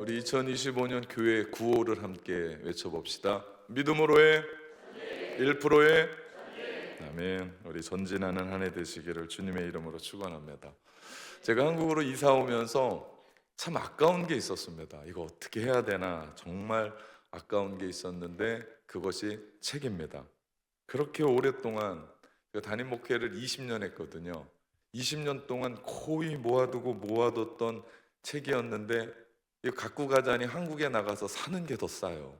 우리 2025년 교회 구호를 함께 외쳐봅시다. 믿음으로의 1%의 아멘. 우리 전진하는 한 해 되시기를 주님의 이름으로 축원합니다. 제가 한국으로 이사 오면서 참 아까운 게 있었습니다. 이거 어떻게 해야 되나 정말 아까운 게 있었는데 그것이 책입니다. 그렇게 오랫동안 담임 목회를 20년 했거든요. 20년 동안 거의 모아뒀던 책이었는데 이거 갖고 가자니 한국에 나가서 사는 게 더 싸요.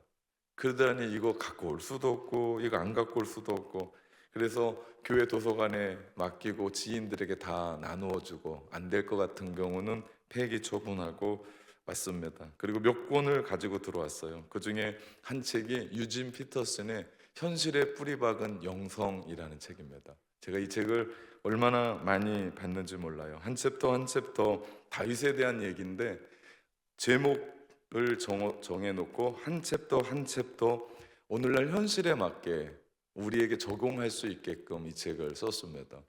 그러더니 이거 갖고 올 수도 없고 이거 안 갖고 올 수도 없고, 그래서 교회 도서관에 맡기고 지인들에게 다 나누어 주고 안 될 것 같은 경우는 폐기 처분하고 왔습니다. 그리고 몇 권을 가지고 들어왔어요. 그 중에 한 책이 유진 피터슨의 현실에 뿌리 박은 영성이라는 책입니다. 제가 이 책을 얼마나 많이 봤는지 몰라요. 한 챕터 한 챕터 다윗에 대한 얘기인데 제목을 정해놓고 한 챕터 한 챕터 오늘날 현실에 맞게 우리에게 적용할 수 있게끔 이 책을 썼습니다.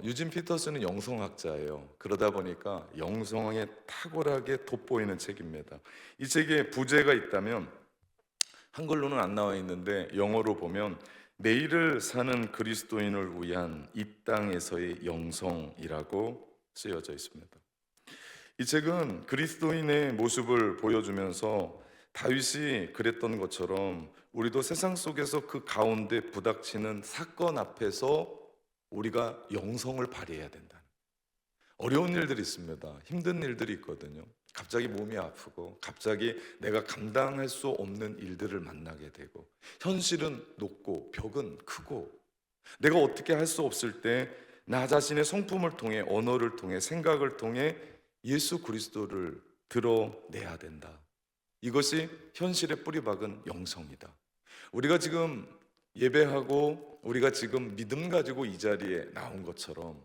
유진 피터슨은 영성학자예요. 그러다 보니까 영성에 탁월하게 돋보이는 책입니다. 이 책에 부제가 있다면 한글로는 안 나와 있는데 영어로 보면 내일을 사는 그리스도인을 위한 이 땅에서의 영성이라고 쓰여져 있습니다. 이 책은 그리스도인의 모습을 보여주면서 다윗이 그랬던 것처럼 우리도 세상 속에서 그 가운데 부닥치는 사건 앞에서 우리가 영성을 발휘해야 된다. 어려운 일들이 있습니다. 힘든 일들이 있거든요. 갑자기 몸이 아프고 갑자기 내가 감당할 수 없는 일들을 만나게 되고 현실은 높고 벽은 크고 내가 어떻게 할 수 없을 때 나 자신의 성품을 통해 언어를 통해 생각을 통해 예수 그리스도를 드러내야 된다. 이것이 현실에 뿌리박은 영성이다. 우리가 지금 예배하고 우리가 지금 믿음 가지고 이 자리에 나온 것처럼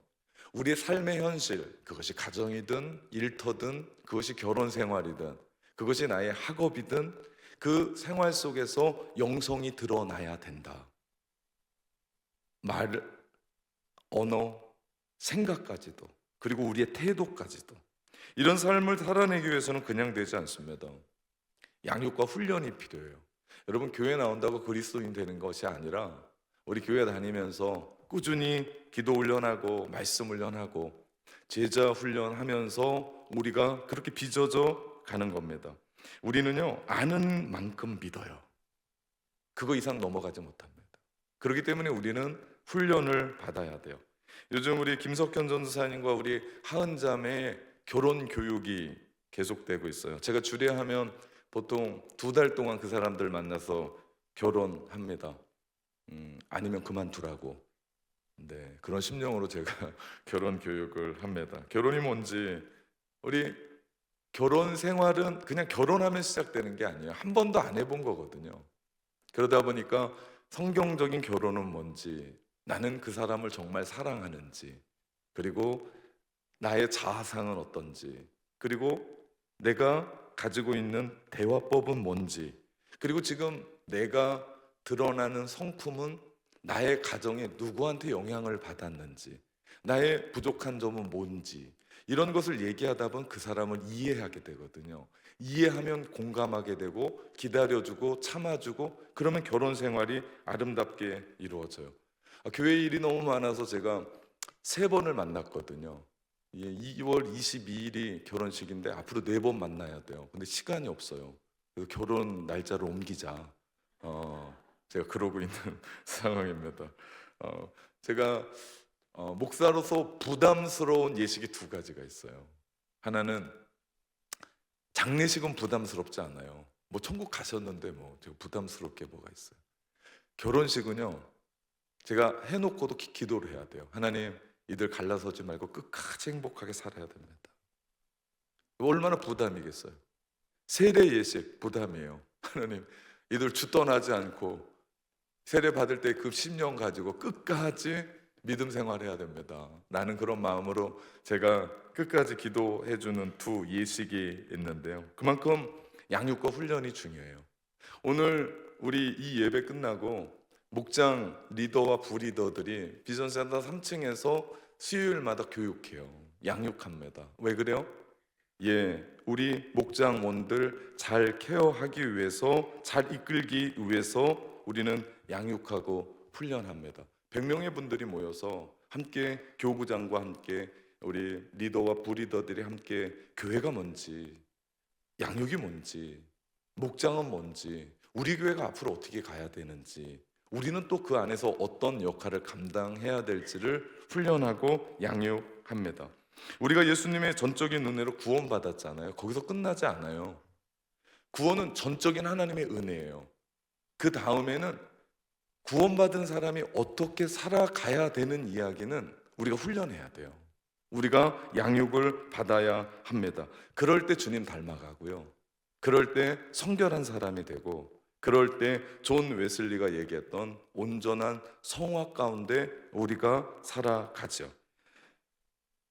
우리의 삶의 현실, 그것이 가정이든 일터든 그것이 결혼 생활이든 그것이 나의 학업이든 그 생활 속에서 영성이 드러나야 된다. 말, 언어, 생각까지도, 그리고 우리의 태도까지도. 이런 삶을 살아내기 위해서는 그냥 되지 않습니다. 양육과 훈련이 필요해요. 여러분, 교회 나온다고 그리스도인 되는 것이 아니라 우리 교회 다니면서 꾸준히 기도 훈련하고 말씀 훈련하고 제자 훈련하면서 우리가 그렇게 빚어져 가는 겁니다. 우리는요, 아는 만큼 믿어요. 그거 이상 넘어가지 못합니다. 그렇기 때문에 우리는 훈련을 받아야 돼요. 요즘 우리 김석현 전도사님과 우리 하은자매의 결혼 교육이 계속되고 있어요. 제가 주례하면 보통 2달 동안 그 사람들 만나서 결혼합니다. 아니면 그만두라고. 네, 그런 심령으로 제가 결혼 교육을 합니다. 결혼이 뭔지, 우리 결혼 생활은 그냥 결혼하면 시작되는 게 아니에요. 한 번도 안 해본 거거든요. 그러다 보니까 성경적인 결혼은 뭔지, 나는 그 사람을 정말 사랑하는지, 그리고 나의 자아상은 어떤지, 그리고 내가 가지고 있는 대화법은 뭔지, 그리고 지금 내가 드러나는 성품은 나의 가정에 누구한테 영향을 받았는지, 나의 부족한 점은 뭔지, 이런 것을 얘기하다 보면 그 사람을 이해하게 되거든요. 이해하면 공감하게 되고 기다려주고 참아주고, 그러면 결혼 생활이 아름답게 이루어져요. 교회 일이 너무 많아서 제가 3번을 만났거든요. 2월 22일이 결혼식인데 앞으로 4번 만나야 돼요. 근데 시간이 없어요. 그래서 결혼 날짜를 옮기자. 제가 그러고 있는 상황입니다. 제가 목사로서 부담스러운 예식이 2가지가 있어요. 하나는 장례식은 부담스럽지 않아요. 뭐 천국 가셨는데 뭐 부담스럽게 뭐가 있어요. 결혼식은요, 제가 해놓고도 기도를 해야 돼요. 하나님, 이들 갈라서지 말고 끝까지 행복하게 살아야 됩니다. 얼마나 부담이겠어요. 세례 예식 부담이에요. 하나님, 이들 주 떠나지 않고 세례 받을 때 그 심령 가지고 끝까지 믿음 생활해야 됩니다. 라는 그런 마음으로 제가 끝까지 기도해주는 2 예식이 있는데요. 그만큼 양육과 훈련이 중요해요. 오늘 우리 이 예배 끝나고 목장 리더와 부리더들이 비전센터 3층에서 수요일마다 교육해요. 양육합니다. 왜 그래요? 우리 목장원들 잘 케어하기 위해서, 잘 이끌기 위해서 우리는 양육하고 훈련합니다. 100명의 분들이 모여서 함께 교구장과 함께 우리 리더와 부리더들이 함께 교회가 뭔지, 양육이 뭔지, 목장은 뭔지, 우리 교회가 앞으로 어떻게 가야 되는지, 우리는 또 그 안에서 어떤 역할을 감당해야 될지를 훈련하고 양육합니다. 우리가 예수님의 전적인 은혜로 구원받았잖아요. 거기서 끝나지 않아요. 구원은 전적인 하나님의 은혜예요. 그 다음에는 구원받은 사람이 어떻게 살아가야 되는 이야기는 우리가 훈련해야 돼요. 우리가 양육을 받아야 합니다. 그럴 때 주님 닮아가고요. 그럴 때 성결한 사람이 되고, 그럴 때 존 웨슬리가 얘기했던 온전한 성화 가운데 우리가 살아가죠.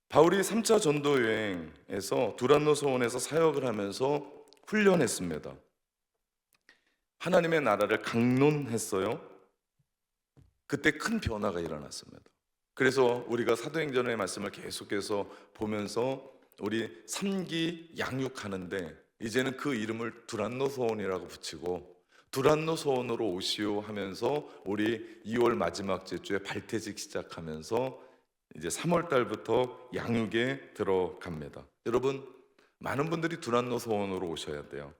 바울이 3차 전도 여행에서 두란노 소원에서 사역을 하면서 훈련했습니다. 하나님의 나라를 강론했어요. 그때 큰 변화가 일어났습니다. 그래서 우리가 사도행전의 말씀을 계속해서 보면서 우리 3기 양육하는데, 이제는 그 이름을 두란노 소원이라고 붙이고 두란노 소원으로 오시오 하면서 우리 2월 마지막 주에 발퇴직 시작하면서 이제 3월 달부터 양육에 들어갑니다. 여러분, 많은 분들이 두란노 소원으로 오셔야 돼요.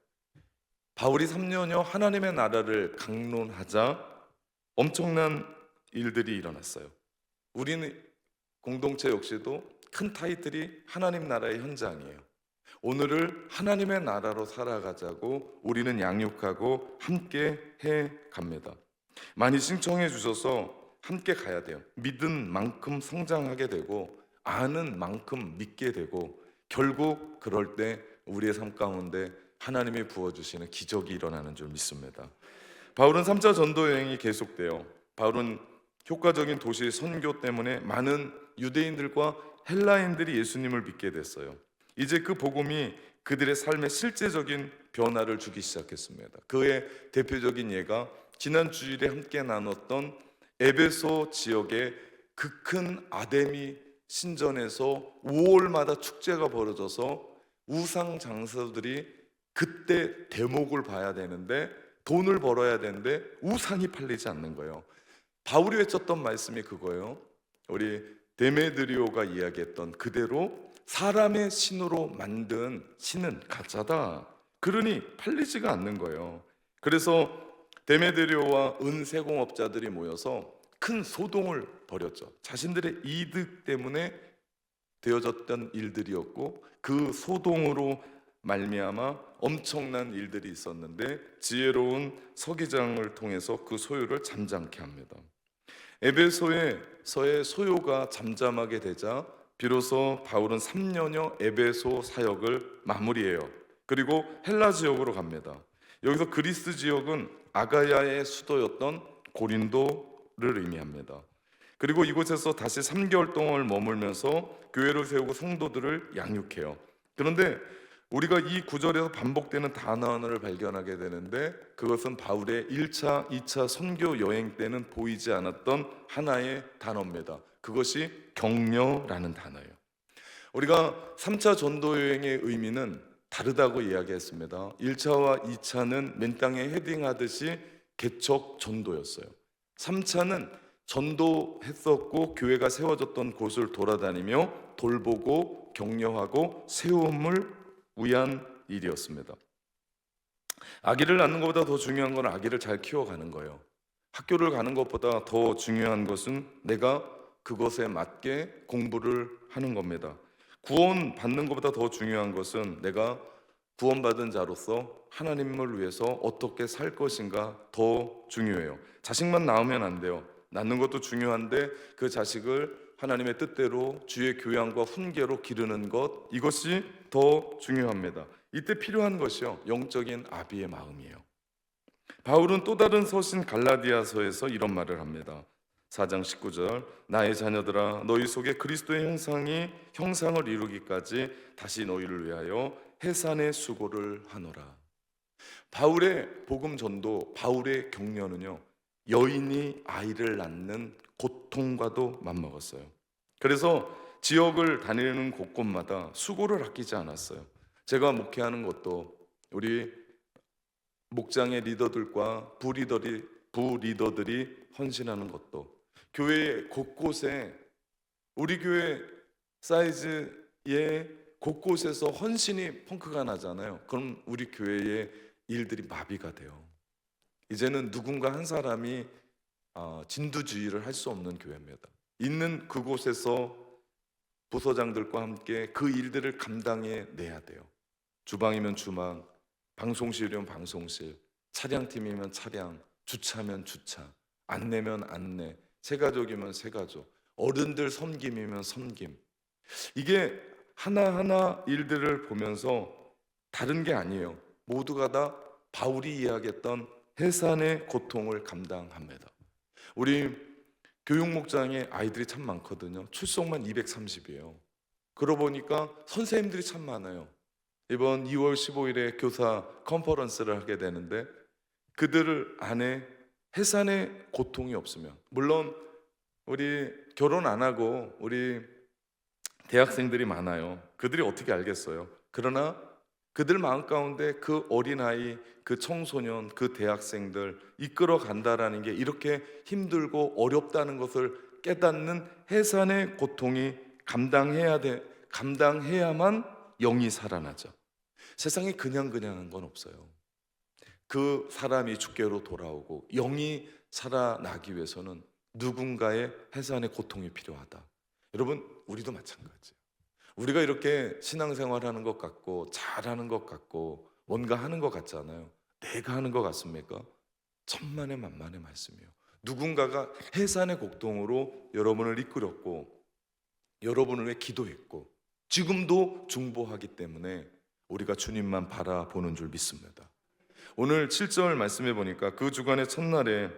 바울이 3년여 하나님의 나라를 강론하자 엄청난 일들이 일어났어요. 우리는 공동체 역시도 큰 타이틀이 하나님 나라의 현장이에요. 오늘을 하나님의 나라로 살아가자고 우리는 양육하고 함께 해 갑니다. 많이 신청해 주셔서 함께 가야 돼요. 믿은 만큼 성장하게 되고 아는 만큼 믿게 되고, 결국 그럴 때 우리의 삶 가운데 하나님이 부어주시는 기적이 일어나는 줄 믿습니다. 바울은 3차 전도 여행이 계속돼요. 바울은 효과적인 도시 선교 때문에 많은 유대인들과 헬라인들이 예수님을 믿게 됐어요. 이제 그 복음이 그들의 삶에 실제적인 변화를 주기 시작했습니다. 그의 대표적인 예가 지난 주일에 함께 나눴던 에베소 지역의 그 큰 아데미 신전에서 5월마다 축제가 벌어져서 우상 장사들이 그때 대목을 봐야 되는데, 돈을 벌어야 되는데 우상이 팔리지 않는 거예요. 바울이 외쳤던 말씀이 그거예요. 우리 데메드리오가 이야기했던 그대로 사람의 신으로 만든 신은 가짜다. 그러니 팔리지가 않는 거예요. 그래서 데메드리오와 은세공업자들이 모여서 큰 소동을 벌였죠. 자신들의 이득 때문에 되어졌던 일들이었고, 그 소동으로 말미암아 엄청난 일들이 있었는데 지혜로운 서기장을 통해서 그 소요를 잠잠케 합니다. 에베소에서의 소요가 잠잠하게 되자 비로소 바울은 3년여 에베소 사역을 마무리해요. 그리고 헬라 지역으로 갑니다. 여기서 그리스 지역은 아가야의 수도였던 고린도를 의미합니다. 그리고 이곳에서 다시 3개월 동안 머물면서 교회를 세우고 성도들을 양육해요. 그런데 우리가 이 구절에서 반복되는 단어 하나를 발견하게 되는데, 그것은 바울의 1차, 2차 선교 여행 때는 보이지 않았던 하나의 단어입니다. 그것이 격려라는 단어예요. 우리가 3차 전도 여행의 의미는 다르다고 이야기했습니다. 1차와 2차는 맨 땅에 헤딩하듯이 개척 전도였어요. 3차는 전도했었고 교회가 세워졌던 곳을 돌아다니며 돌보고 격려하고 세움을 위한 일이었습니다. 아기를 낳는 것보다 더 중요한 건 아기를 잘 키워가는 거예요. 학교를 가는 것보다 더 중요한 것은 내가 그것에 맞게 공부를 하는 겁니다. 구원 받는 것보다 더 중요한 것은 내가 구원받은 자로서 하나님을 위해서 어떻게 살 것인가 더 중요해요. 자식만 낳으면 안 돼요. 낳는 것도 중요한데 그 자식을 하나님의 뜻대로 주의 교양과 훈계로 기르는 것, 이것이 더 중요합니다. 이때 필요한 것이요, 영적인 아비의 마음이에요. 바울은 또 다른 서신 갈라디아서에서 이런 말을 합니다. 4장 19절, 나의 자녀들아 너희 속에 그리스도의 형상을 이루기까지 다시 너희를 위하여 해산의 수고를 하노라. 바울의 복음 전도, 바울의 격려는요, 여인이 아이를 낳는 고통과도 맞먹었어요. 그래서 지역을 다니는 곳곳마다 수고를 아끼지 않았어요. 제가 목회하는 것도 우리 목장의 리더들과 부리더들이 헌신하는 것도 교회 곳곳에 우리 교회 사이즈의 곳곳에서 헌신이 펑크가 나잖아요. 그럼 우리 교회의 일들이 마비가 돼요. 이제는 누군가 한 사람이 진두지휘를 할 수 없는 교회입니다. 있는 그곳에서 부서장들과 함께 그 일들을 감당해 내야 돼요. 주방이면 주방, 방송실이면 방송실, 차량팀이면 차량, 주차면 주차, 안내면 안내, 새가족이면 새가족, 어른들 섬김이면 섬김. 이게 하나하나 일들을 보면서 다른 게 아니에요. 모두가 다 바울이 이야기했던 해산의 고통을 감당합니다. 우리 교육목장에 아이들이 참 많거든요. 출석만 230이에요. 그러고 보니까 선생님들이 참 많아요. 이번 2월 15일에 교사 컨퍼런스를 하게 되는데 그들 안에 해산의 고통이 없으면, 물론 우리 결혼 안 하고 우리 대학생들이 많아요. 그들이 어떻게 알겠어요? 그러나 그들 마음 가운데 그 어린아이, 그 청소년, 그 대학생들 이끌어 간다라는 게 이렇게 힘들고 어렵다는 것을 깨닫는 해산의 고통이 감당해야만 영이 살아나죠. 세상에 그냥한 건 없어요. 그 사람이 주께로 돌아오고 영이 살아나기 위해서는 누군가의 해산의 고통이 필요하다. 여러분, 우리도 마찬가지예요. 우리가 이렇게 신앙생활하는 것 같고 잘하는 것 같고 뭔가 하는 것 같잖아요. 내가 하는 것 같습니까? 천만의 만만의 말씀이에요. 누군가가 해산의 고통으로 여러분을 이끌었고 여러분을 위해 기도했고 지금도 중보하기 때문에 우리가 주님만 바라보는 줄 믿습니다. 오늘 7절 말씀해 보니까 그 주간의 첫날에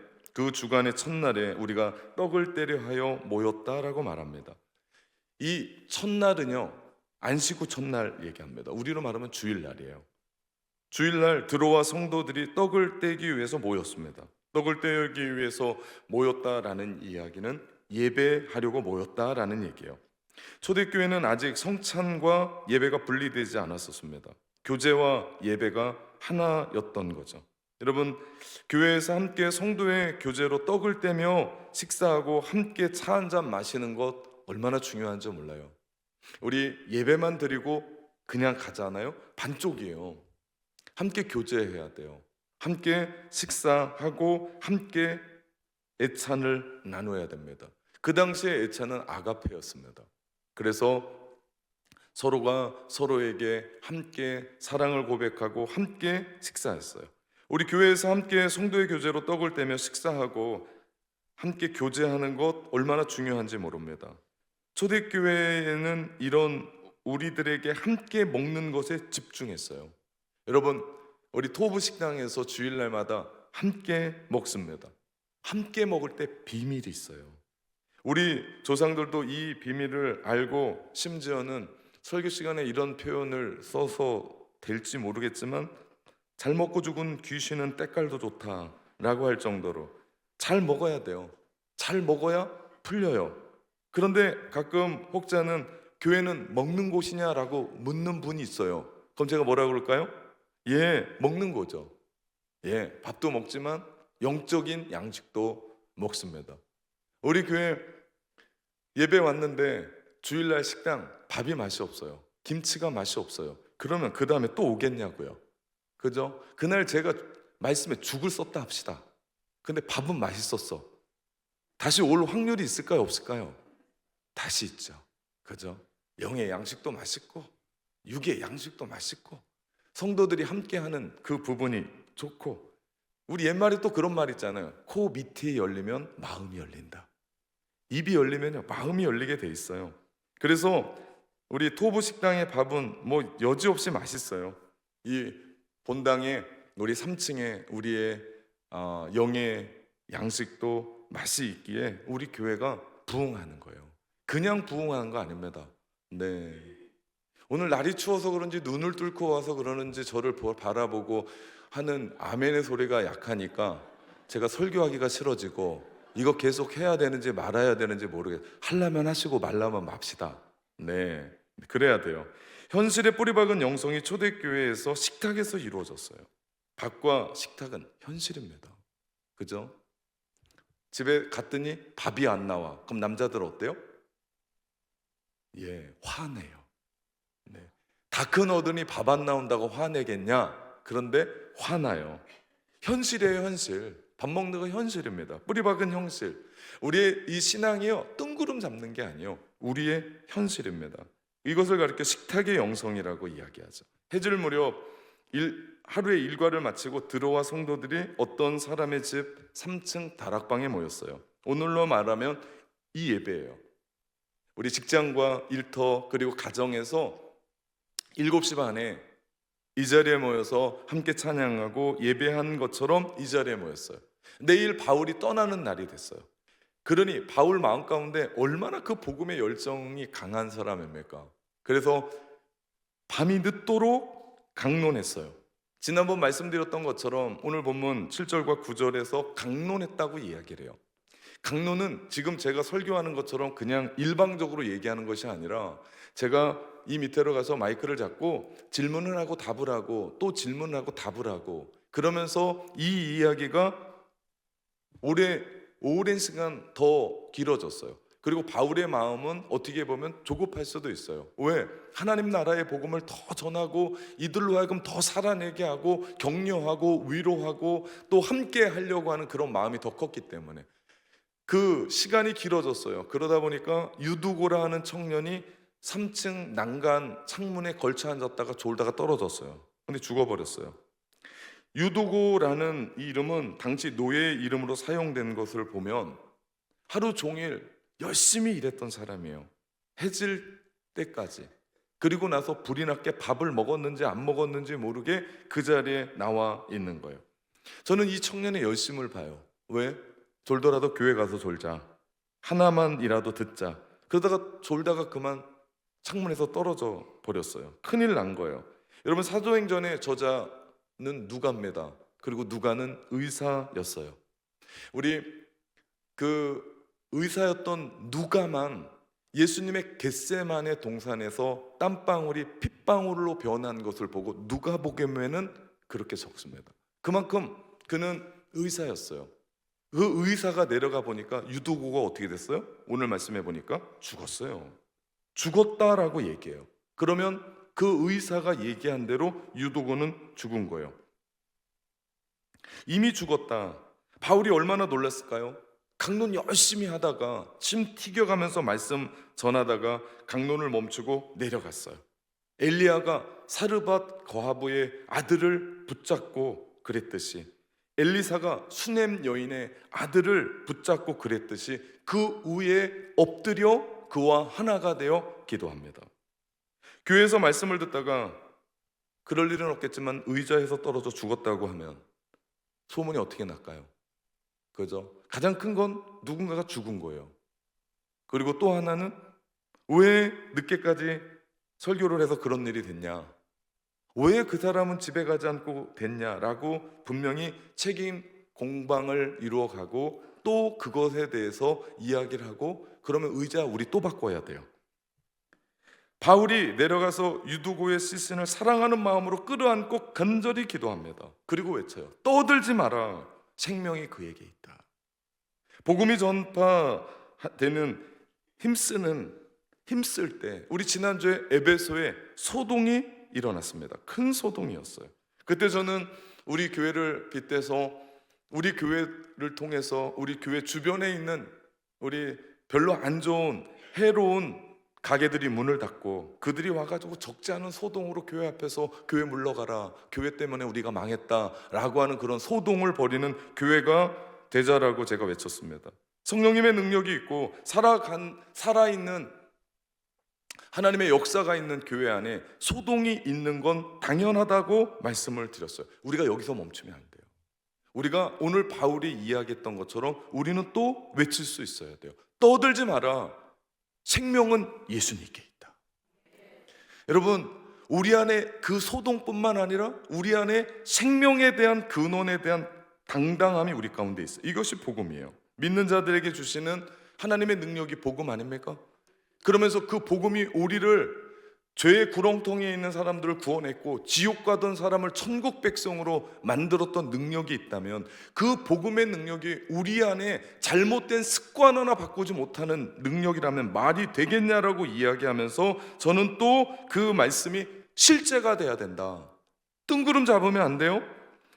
우리가 떡을 떼려 하여 모였다라고 말합니다. 이 첫날은요, 안식 후 첫날 얘기합니다. 우리로 말하면 주일날이에요. 주일날 들어와 성도들이 떡을 떼기 위해서 모였습니다. 떡을 떼기 위해서 모였다라는 이야기는 예배하려고 모였다라는 얘기예요. 초대교회는 아직 성찬과 예배가 분리되지 않았었습니다. 교제와 예배가 하나였던 거죠. 여러분, 교회에서 함께 성도의 교제로 떡을 떼며 식사하고 함께 차 한 잔 마시는 것 얼마나 중요한지 몰라요. 우리 예배만 드리고 그냥 가잖아요. 반쪽이에요. 함께 교제해야 돼요. 함께 식사하고 함께 애찬을 나눠야 됩니다. 그 당시에 애찬은 아가페였습니다. 그래서 서로가 서로에게 함께 사랑을 고백하고 함께 식사했어요. 우리 교회에서 함께 성도의 교제로 떡을 떼며 식사하고 함께 교제하는 것 얼마나 중요한지 모릅니다. 초대교회에는 이런 우리들에게 함께 먹는 것에 집중했어요. 여러분, 우리 토부 식당에서 주일날마다 함께 먹습니다. 함께 먹을 때 비밀이 있어요. 우리 조상들도 이 비밀을 알고 심지어는 설교 시간에 이런 표현을 써서 될지 모르겠지만 잘 먹고 죽은 귀신은 때깔도 좋다라고 할 정도로 잘 먹어야 돼요. 잘 먹어야 풀려요. 그런데 가끔 혹자는 교회는 먹는 곳이냐라고 묻는 분이 있어요. 그럼 제가 뭐라고 그럴까요? 예, 먹는 거죠. 예, 밥도 먹지만 영적인 양식도 먹습니다. 우리 교회 예배 왔는데 주일날 식당 밥이 맛이 없어요. 김치가 맛이 없어요. 그러면 그 다음에 또 오겠냐고요. 그죠? 그날 제가 말씀에 죽을 썼다 합시다. 근데 밥은 맛있었어. 다시 올 확률이 있을까요? 없을까요? 다시 있죠. 그죠? 영의 양식도 맛있고 육의 양식도 맛있고 성도들이 함께하는 그 부분이 좋고, 우리 옛말에 또 그런 말 있잖아요. 코 밑이 열리면 마음이 열린다. 입이 열리면요 마음이 열리게 돼 있어요. 그래서 우리 토부 식당의 밥은 뭐 여지없이 맛있어요. 이 본당에 우리 3층에 우리의 영의 양식도 맛이 있기에 우리 교회가 부흥하는 거예요. 그냥 부흥하는 거 아닙니다. 네. 오늘 날이 추워서 그런지 눈을 뚫고 와서 그러는지 저를 바라보고 하는 아멘의 소리가 약하니까 제가 설교하기가 싫어지고 이거 계속 해야 되는지 말아야 되는지 모르겠어요. 하려면 하시고 말라면 맙시다. 네, 그래야 돼요. 현실의 뿌리박은 영성이 초대교회에서 식탁에서 이루어졌어요. 밥과 식탁은 현실입니다. 그죠? 집에 갔더니 밥이 안 나와. 그럼 남자들 어때요? 예, 화내요. 네. 다 큰 어른이 밥 안 나온다고 화내겠냐? 그런데 화나요. 현실이에요, 현실. 밥 먹는 건 현실입니다. 뿌리박은 현실. 우리의 이 신앙이요, 뜬구름 잡는 게 아니요, 우리의 현실입니다. 이것을 가리켜 식탁의 영성이라고 이야기하죠. 해질 무렵 하루의 일과를 마치고 들어와 성도들이 어떤 사람의 집 3층 다락방에 모였어요. 오늘로 말하면 이 예배예요. 우리 직장과 일터 그리고 가정에서 7시 반에 이 자리에 모여서 함께 찬양하고 예배한 것처럼 이 자리에 모였어요. 내일 바울이 떠나는 날이 됐어요. 그러니 바울 마음 가운데 얼마나 그 복음의 열정이 강한 사람입니까? 그래서 밤이 늦도록 강론했어요. 지난번 말씀드렸던 것처럼 오늘 본문 7절과 9절에서 강론했다고 이야기를 해요. 강론은 지금 제가 설교하는 것처럼 그냥 일방적으로 얘기하는 것이 아니라 제가 이 밑으로 가서 마이크를 잡고 질문을 하고 답을 하고 또 질문을 하고 답을 하고 그러면서 이 이야기가 오랜 시간 더 길어졌어요. 그리고 바울의 마음은 어떻게 보면 조급할 수도 있어요. 왜? 하나님 나라의 복음을 더 전하고 이들로 하여금 더 살아내게 하고 격려하고 위로하고 또 함께 하려고 하는 그런 마음이 더 컸기 때문에 그 시간이 길어졌어요. 그러다 보니까 유두고라 하는 청년이 3층 난간 창문에 걸쳐 앉았다가 졸다가 떨어졌어요. 근데 죽어버렸어요. 유두고라는 이 이름은 당시 노예의 이름으로 사용된 것을 보면 하루 종일 열심히 일했던 사람이에요. 해질 때까지. 그리고 나서 불이 났게 밥을 먹었는지 안 먹었는지 모르게 그 자리에 나와 있는 거예요. 저는 이 청년의 열심을 봐요. 왜? 졸더라도 교회 가서 졸자. 하나만이라도 듣자. 그러다가 졸다가 그만 창문에서 떨어져 버렸어요. 큰일 난 거예요. 여러분, 사도행전의 저자는 누가입니다. 그리고 누가는 의사였어요. 우리 그 의사였던 누가만 예수님의 겟세마네 동산에서 땀방울이 핏방울로 변한 것을 보고 누가복음에는 그렇게 적습니다. 그만큼 그는 의사였어요. 그 의사가 내려가 보니까 유두고가 어떻게 됐어요? 오늘 말씀해 보니까 죽었어요. 죽었다라고 얘기해요. 그러면 그 의사가 얘기한 대로 유두고는 죽은 거예요. 이미 죽었다. 바울이 얼마나 놀랐을까요? 강론 열심히 하다가 침 튀겨가면서 말씀 전하다가 강론을 멈추고 내려갔어요. 엘리야가 사르밧 거하부의 아들을 붙잡고 그랬듯이 엘리사가 수넴 여인의 아들을 붙잡고 그랬듯이 그 위에 엎드려 그와 하나가 되어 기도합니다. 교회에서 말씀을 듣다가 그럴 일은 없겠지만 의자에서 떨어져 죽었다고 하면 소문이 어떻게 날까요? 그죠? 가장 큰 건 누군가가 죽은 거예요. 그리고 또 하나는 왜 늦게까지 설교를 해서 그런 일이 됐냐? 왜 그 사람은 집에 가지 않고 됐냐라고 분명히 책임 공방을 이루어가고 또 그것에 대해서 이야기를 하고 그러면 의자 우리 또 바꿔야 돼요. 바울이 내려가서 유두고의 시신을 사랑하는 마음으로 끌어안고 간절히 기도합니다. 그리고 외쳐요. 떠들지 마라. 생명이 그에게 있다. 복음이 전파되는 힘쓸 때 우리 지난주에 에베소에 소동이 일어났습니다. 큰 소동이었어요. 그때 저는 우리 교회를 빗대서 우리 교회를 통해서 우리 교회 주변에 있는 우리 별로 안 좋은 해로운 가게들이 문을 닫고 그들이 와가지고 적지 않은 소동으로 교회 앞에서 교회 물러가라, 교회 때문에 우리가 망했다라고 하는 그런 소동을 벌이는 교회가 되자라고 제가 외쳤습니다. 성령님의 능력이 있고 살아있는 하나님의 역사가 있는 교회 안에 소동이 있는 건 당연하다고 말씀을 드렸어요. 우리가 여기서 멈추면 안 돼요. 우리가 오늘 바울이 이야기했던 것처럼 우리는 또 외칠 수 있어야 돼요. 떠들지 마라. 생명은 예수님께 있다. 여러분, 우리 안에 그 소동뿐만 아니라 우리 안에 생명에 대한 근원에 대한 당당함이 우리 가운데 있어요. 이것이 복음이에요. 믿는 자들에게 주시는 하나님의 능력이 복음 아닙니까? 그러면서 그 복음이 우리를 죄의 구렁텅이에 있는 사람들을 구원했고 지옥 가던 사람을 천국 백성으로 만들었던 능력이 있다면, 그 복음의 능력이 우리 안에 잘못된 습관 하나 바꾸지 못하는 능력이라면 말이 되겠냐라고 이야기하면서, 저는 또 그 말씀이 실제가 돼야 된다. 뜬구름 잡으면 안 돼요.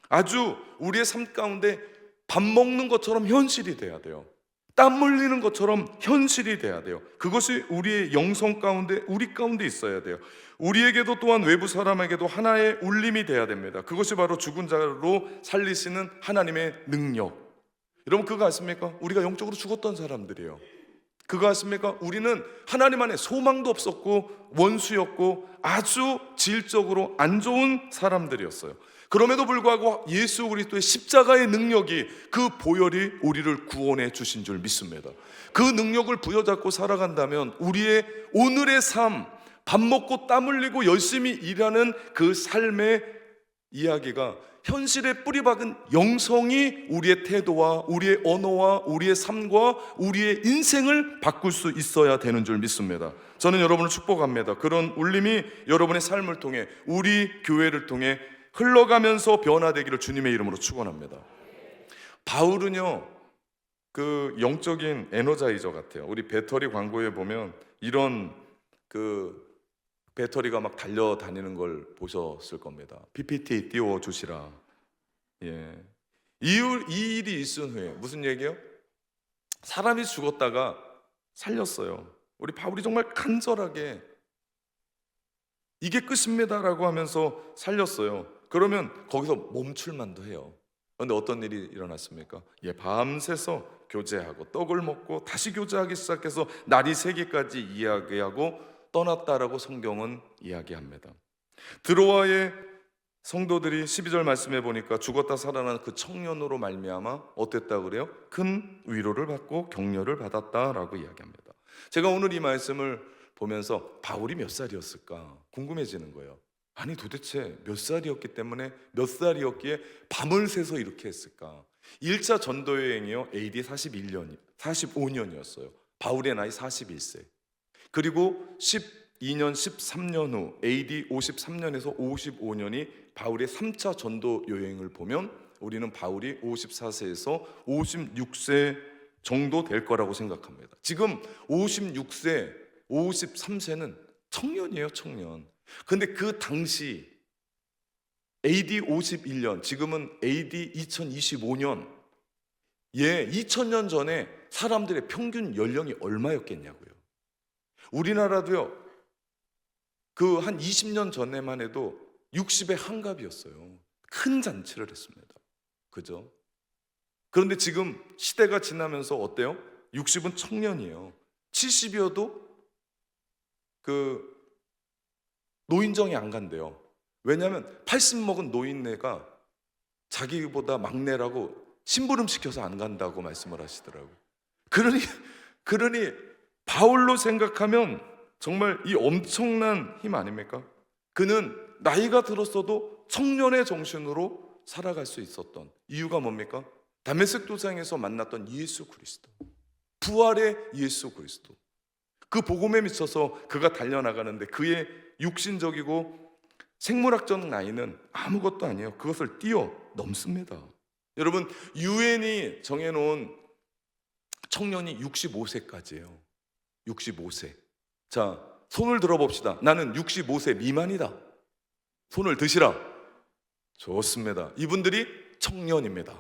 아주 우리의 삶 가운데 밥 먹는 것처럼 현실이 돼야 돼요. 땀 흘리는 것처럼 현실이 돼야 돼요. 그것이 우리의 영성 가운데, 우리 가운데 있어야 돼요. 우리에게도 또한 외부 사람에게도 하나의 울림이 돼야 됩니다. 그것이 바로 죽은 자로 살리시는 하나님의 능력. 여러분, 그거 아십니까? 우리가 영적으로 죽었던 사람들이에요. 그거 아십니까? 우리는 하나님 안에 소망도 없었고 원수였고 아주 질적으로 안 좋은 사람들이었어요. 그럼에도 불구하고 예수 그리스도의 십자가의 능력이, 그 보혈이 우리를 구원해 주신 줄 믿습니다. 그 능력을 부여잡고 살아간다면 우리의 오늘의 삶, 밥 먹고 땀 흘리고 열심히 일하는 그 삶의 이야기가 현실에 뿌리박은 영성이 우리의 태도와 우리의 언어와 우리의 삶과 우리의 인생을 바꿀 수 있어야 되는 줄 믿습니다. 저는 여러분을 축복합니다. 그런 울림이 여러분의 삶을 통해, 우리 교회를 통해 흘러가면서 변화되기를 주님의 이름으로 축원합니다. 바울은요, 그 영적인 에너자이저 같아요. 우리 배터리 광고에 보면 이런 그 배터리가 막 달려다니는 걸 보셨을 겁니다. PPT 띄워주시라. 예. 이 일이 있은 후에 무슨 얘기예요? 사람이 죽었다가 살렸어요. 우리 바울이 정말 간절하게 이게 끝입니다라고 하면서 살렸어요. 그러면 거기서 멈출만도 해요. 그런데 어떤 일이 일어났습니까? 밤새서 교제하고 떡을 먹고 다시 교제하기 시작해서 날이 새기까지 이야기하고 떠났다라고 성경은 이야기합니다. 드로아의 성도들이 12절 말씀해 보니까 죽었다 살아난 그 청년으로 말미암아 어땠다 그래요? 큰 위로를 받고 격려를 받았다라고 이야기합니다. 제가 오늘 이 말씀을 보면서 바울이 몇 살이었을까 궁금해지는 거예요. 아니 도대체 몇 살이었기 때문에, 몇 살이었기에 밤을 새서 이렇게 했을까? 1차 전도 여행이요, AD 45년이었어요. 바울의 나이 41세. 그리고 12년 13년 후 AD 53년에서 55년이 바울의 3차 전도 여행을 보면 우리는 바울이 54세에서 56세 정도 될 거라고 생각합니다. 지금 56세, 53세는 청년이에요, 청년. 근데 그 당시 AD 51년, 지금은 AD 2025년, 2000년 전에 사람들의 평균 연령이 얼마였겠냐고요. 우리나라도요, 그 한 20년 전에만 해도 60의 한갑이었어요. 큰 잔치를 했습니다. 그죠? 그런데 지금 시대가 지나면서 어때요? 60은 청년이에요. 70이어도 그 노인정에 안 간대요. 왜냐하면 80 먹은 노인네가 자기보다 막내라고 심부름 시켜서 안 간다고 말씀을 하시더라고요. 그러니 바울로 생각하면 정말 이 엄청난 힘 아닙니까? 그는 나이가 들었어도 청년의 정신으로 살아갈 수 있었던 이유가 뭡니까? 다메섹 도상에서 만났던 예수 그리스도, 부활의 예수 그리스도, 그 복음에 미쳐서 그가 달려나가는데 그의 육신적이고 생물학적 나이는 아무것도 아니에요. 그것을 뛰어넘습니다. 여러분, 유엔이 정해놓은 청년이 65세까지예요. 65세. 자, 손을 들어봅시다. 나는 65세 미만이다. 손을 드시라. 좋습니다. 이분들이 청년입니다.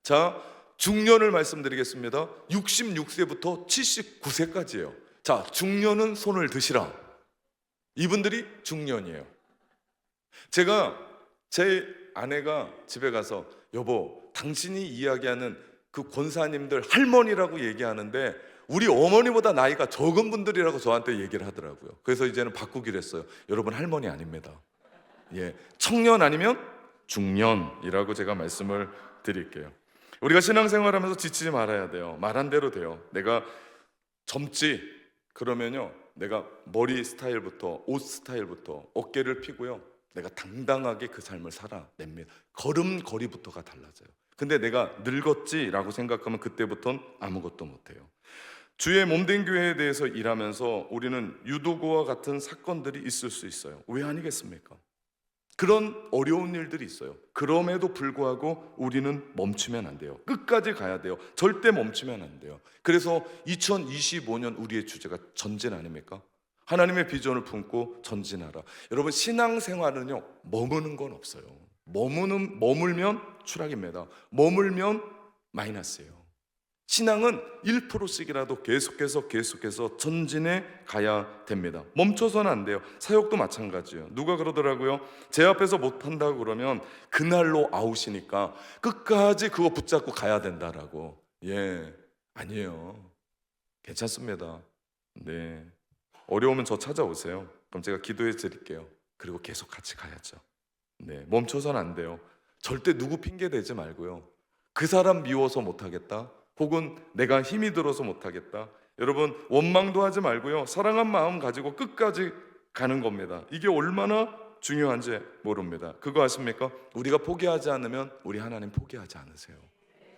자, 중년을 말씀드리겠습니다. 66세부터 79세까지예요. 자, 중년은 손을 드시라. 이분들이 중년이에요. 제가 제 아내가 집에 가서 여보, 당신이 이야기하는 그 권사님들 할머니라고 얘기하는데 우리 어머니보다 나이가 적은 분들이라고 저한테 얘기를 하더라고요. 그래서 이제는 바꾸기로 했어요. 여러분, 할머니 아닙니다. 청년 아니면 중년이라고 제가 말씀을 드릴게요. 우리가 신앙생활하면서 지치지 말아야 돼요. 말한 대로 돼요. 내가 젊지 그러면요, 내가 머리 스타일부터 옷 스타일부터 어깨를 피고요, 내가 당당하게 그 삶을 살아냅니다. 걸음걸이부터가 달라져요. 근데 내가 늙었지라고 생각하면 그때부터는 아무것도 못해요. 주의 몸된 교회에 대해서 일하면서 우리는 유도구와 같은 사건들이 있을 수 있어요. 왜 아니겠습니까? 그런 어려운 일들이 있어요. 그럼에도 불구하고 우리는 멈추면 안 돼요. 끝까지 가야 돼요. 절대 멈추면 안 돼요. 그래서 2025년 우리의 주제가 전진 아닙니까? 하나님의 비전을 품고 전진하라. 여러분, 신앙생활은요, 머무는 건 없어요. 머물면 추락입니다. 머물면 마이너스예요. 신앙은 1%씩이라도 계속해서 전진해 가야 됩니다. 멈춰서는 안 돼요. 사역도 마찬가지예요. 누가 그러더라고요. 제 앞에서 못한다고 그러면 그날로 아웃이니까 끝까지 그거 붙잡고 가야 된다라고. 아니에요. 괜찮습니다. 네, 어려우면 저 찾아오세요. 그럼 제가 기도해 드릴게요. 그리고 계속 같이 가야죠. 네, 멈춰서는 안 돼요. 절대 누구 핑계 대지 말고요. 그 사람 미워서 못하겠다, 혹은 내가 힘이 들어서 못하겠다, 여러분 원망도 하지 말고요, 사랑한 마음 가지고 끝까지 가는 겁니다. 이게 얼마나 중요한지 모릅니다. 그거 아십니까? 우리가 포기하지 않으면 우리 하나님 포기하지 않으세요.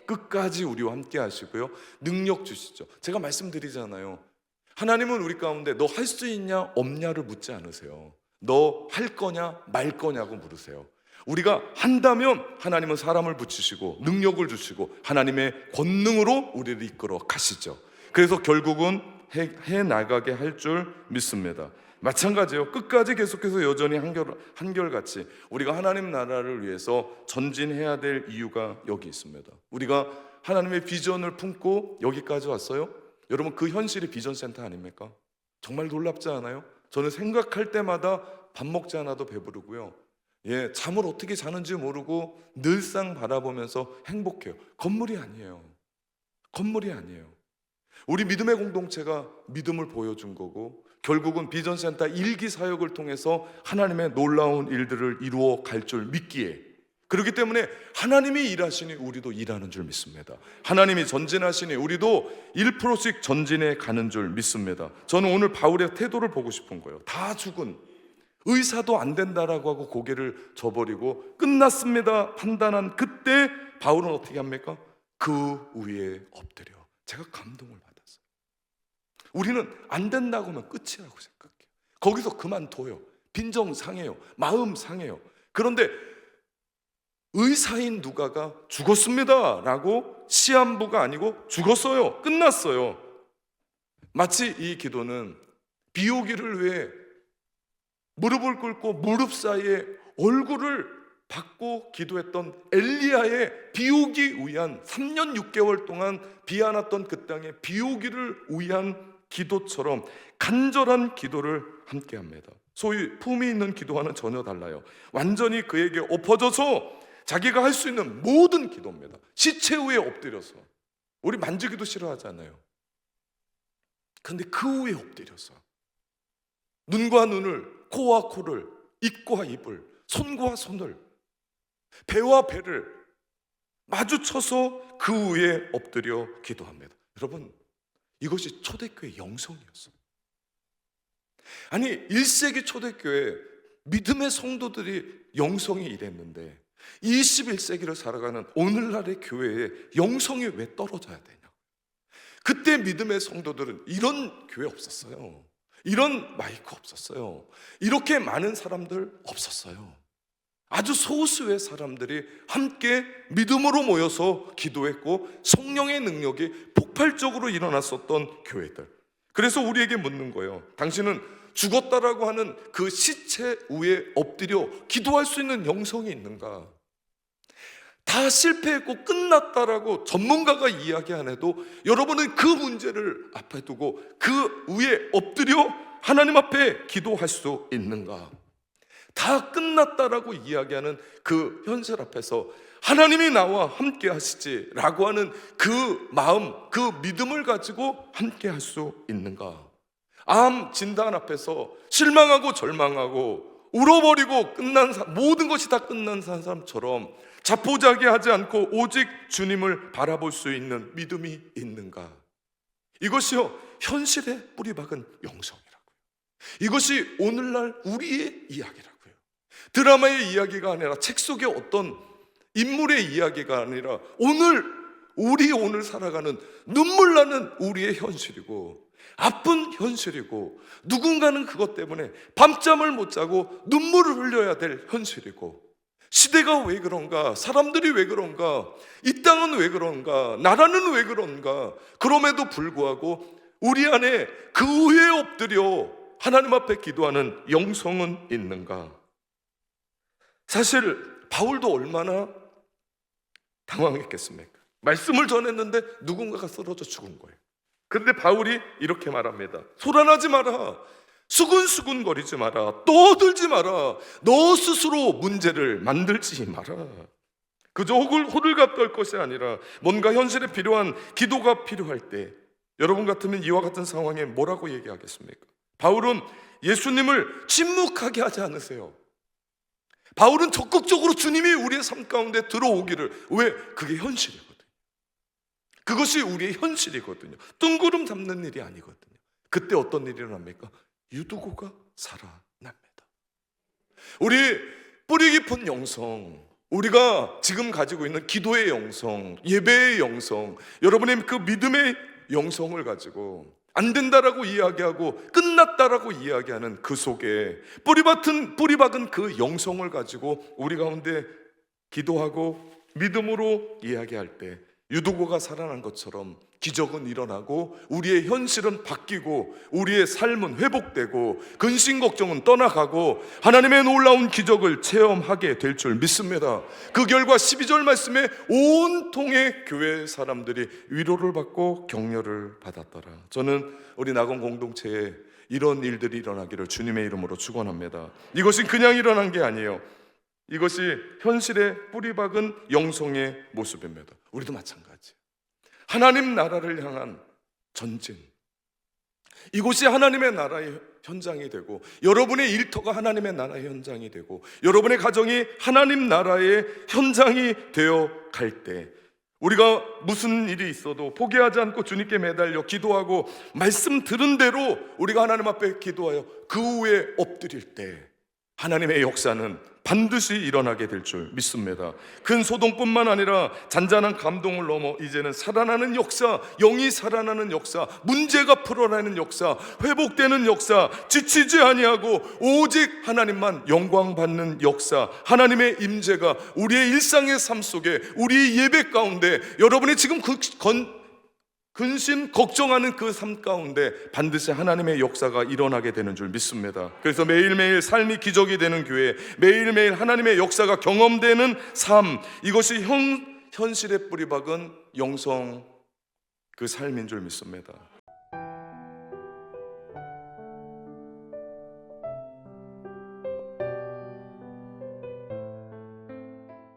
끝까지 우리와 함께 하시고요, 능력 주시죠. 제가 말씀드리잖아요, 하나님은 우리 가운데 너 할 수 있냐 없냐를 묻지 않으세요. 너 할 거냐 말 거냐고 물으세요. 우리가 한다면 하나님은 사람을 붙이시고 능력을 주시고 하나님의 권능으로 우리를 이끌어 가시죠. 그래서 결국은 해 나가게 할 줄 믿습니다. 마찬가지예요. 끝까지 계속해서 여전히 한결같이 우리가 하나님 나라를 위해서 전진해야 될 이유가 여기 있습니다. 우리가 하나님의 비전을 품고 여기까지 왔어요. 여러분, 그 현실이 비전센터 아닙니까? 정말 놀랍지 않아요? 저는 생각할 때마다 밥 먹지 않아도 배부르고요, 잠을 어떻게 자는지 모르고 늘상 바라보면서 행복해요. 건물이 아니에요. 건물이 아니에요. 우리 믿음의 공동체가 믿음을 보여준 거고, 결국은 비전센터 일기 사역을 통해서 하나님의 놀라운 일들을 이루어 갈 줄 믿기에, 그렇기 때문에 하나님이 일하시니 우리도 일하는 줄 믿습니다. 하나님이 전진하시니 우리도 1%씩 전진해 가는 줄 믿습니다. 저는 오늘 바울의 태도를 보고 싶은 거예요. 다 죽은, 의사도 안 된다라고 하고 고개를 저버리고 끝났습니다 판단한 그때 바울은 어떻게 합니까? 그 위에 엎드려. 제가 감동을 받았어요. 우리는 안 된다고 하면 끝이라고 생각해요. 거기서 그만둬요. 빈정 상해요. 마음 상해요. 그런데 의사인 누가가 죽었습니다 라고, 시한부가 아니고 죽었어요. 끝났어요. 마치 이 기도는 비오기를 위해 무릎을 꿇고 무릎 사이에 얼굴을 받고 기도했던 엘리야의 비오기 위한 3년 6개월 동안 비 안 왔던 그 땅에 비오기를 위한 기도처럼 간절한 기도를 함께 합니다. 소위 품이 있는 기도와는 전혀 달라요. 완전히 그에게 엎어져서 자기가 할 수 있는 모든 기도입니다. 시체 위에 엎드려서. 우리 만지기도 싫어하잖아요. 그런데 그 위에 엎드려서 눈과 눈을, 코와 코를, 입과 입을, 손과 손을, 배와 배를 마주쳐서 그 위에 엎드려 기도합니다. 여러분, 이것이 초대교회 영성이었어요. 아니, 1세기 초대교회 믿음의 성도들이 영성이 이랬는데 21세기를 살아가는 오늘날의 교회에 영성이 왜 떨어져야 되냐? 그때 믿음의 성도들은 이런 교회 없었어요. 이런 마이크 없었어요. 이렇게 많은 사람들 없었어요. 아주 소수의 사람들이 함께 믿음으로 모여서 기도했고 성령의 능력이 폭발적으로 일어났었던 교회들. 그래서 우리에게 묻는 거예요. 당신은 죽었다라고 하는 그 시체 위에 엎드려 기도할 수 있는 영성이 있는가? 다 실패했고 끝났다라고 전문가가 이야기 안 해도 여러분은 그 문제를 앞에 두고 그 위에 엎드려 하나님 앞에 기도할 수 있는가? 다 끝났다라고 이야기하는 그 현실 앞에서 하나님이 나와 함께 하시지라고 하는 그 마음, 그 믿음을 가지고 함께 할 수 있는가? 암 진단 앞에서 실망하고 절망하고 울어버리고 끝난 모든 것이 다 끝난 사람처럼 자포자기하지 않고 오직 주님을 바라볼 수 있는 믿음이 있는가? 이것이요, 현실의 뿌리박은 영성이라고요. 이것이 오늘날 우리의 이야기라고요. 드라마의 이야기가 아니라 책 속의 어떤 인물의 이야기가 아니라 오늘 우리 오늘 살아가는 눈물 나는 우리의 현실이고 아픈 현실이고 누군가는 그것 때문에 밤잠을 못 자고 눈물을 흘려야 될 현실이고 시대가 왜 그런가? 사람들이 왜 그런가? 이 땅은 왜 그런가? 나라는 왜 그런가? 그럼에도 불구하고 우리 안에 그 후에 엎드려 하나님 앞에 기도하는 영성은 있는가? 사실 바울도 얼마나 당황했겠습니까? 말씀을 전했는데 누군가가 쓰러져 죽은 거예요. 그런데 바울이 이렇게 말합니다. 소란하지 마라. 수근수근 거리지 마라. 떠들지 마라. 너 스스로 문제를 만들지 마라. 그저 호들갑 떨 것이 아니라 뭔가 현실에 필요한 기도가 필요할 때 여러분 같으면 이와 같은 상황에 뭐라고 얘기하겠습니까? 바울은 예수님을 침묵하게 하지 않으세요. 바울은 적극적으로 주님이 우리의 삶 가운데 들어오기를. 왜? 그게 현실이거든요. 그것이 우리의 현실이거든요. 뜬구름 잡는 일이 아니거든요. 그때 어떤 일이 일어납니까? 유두고가 살아납니다. 우리 뿌리 깊은 영성, 우리가 지금 가지고 있는 기도의 영성, 예배의 영성, 여러분의 그 믿음의 영성을 가지고 안 된다라고 이야기하고 끝났다라고 이야기하는 그 속에 뿌리 박은 그 영성을 가지고 우리 가운데 기도하고 믿음으로 이야기할 때 유두고가 살아난 것처럼 기적은 일어나고 우리의 현실은 바뀌고 우리의 삶은 회복되고 근심 걱정은 떠나가고 하나님의 놀라운 기적을 체험하게 될 줄 믿습니다. 그 결과 12절 말씀에 온통의 교회 사람들이 위로를 받고 격려를 받았더라. 저는 우리 낙원 공동체에 이런 일들이 일어나기를 주님의 이름으로 축원합니다. 이것이 그냥 일어난 게 아니에요. 이것이 현실에 뿌리박은 영성의 모습입니다. 우리도 마찬가지. 하나님 나라를 향한 전진, 이곳이 하나님의 나라의 현장이 되고 여러분의 일터가 하나님의 나라의 현장이 되고 여러분의 가정이 하나님 나라의 현장이 되어 갈 때 우리가 무슨 일이 있어도 포기하지 않고 주님께 매달려 기도하고 말씀 들은 대로 우리가 하나님 앞에 기도하여 그 후에 엎드릴 때 하나님의 역사는 반드시 일어나게 될 줄 믿습니다. 큰 소동뿐만 아니라 잔잔한 감동을 넘어 이제는 살아나는 역사, 영이 살아나는 역사, 문제가 풀어나는 역사, 회복되는 역사, 지치지 아니하고 오직 하나님만 영광 받는 역사, 하나님의 임재가 우리의 일상의 삶 속에, 우리의 예배 가운데, 여러분이 지금 근심 걱정하는 그 삶 가운데 반드시 하나님의 역사가 일어나게 되는 줄 믿습니다. 그래서 매일매일 삶이 기적이 되는 교회, 매일매일 하나님의 역사가 경험되는 삶, 이것이 현실에 뿌리박은 영성 그 삶인 줄 믿습니다.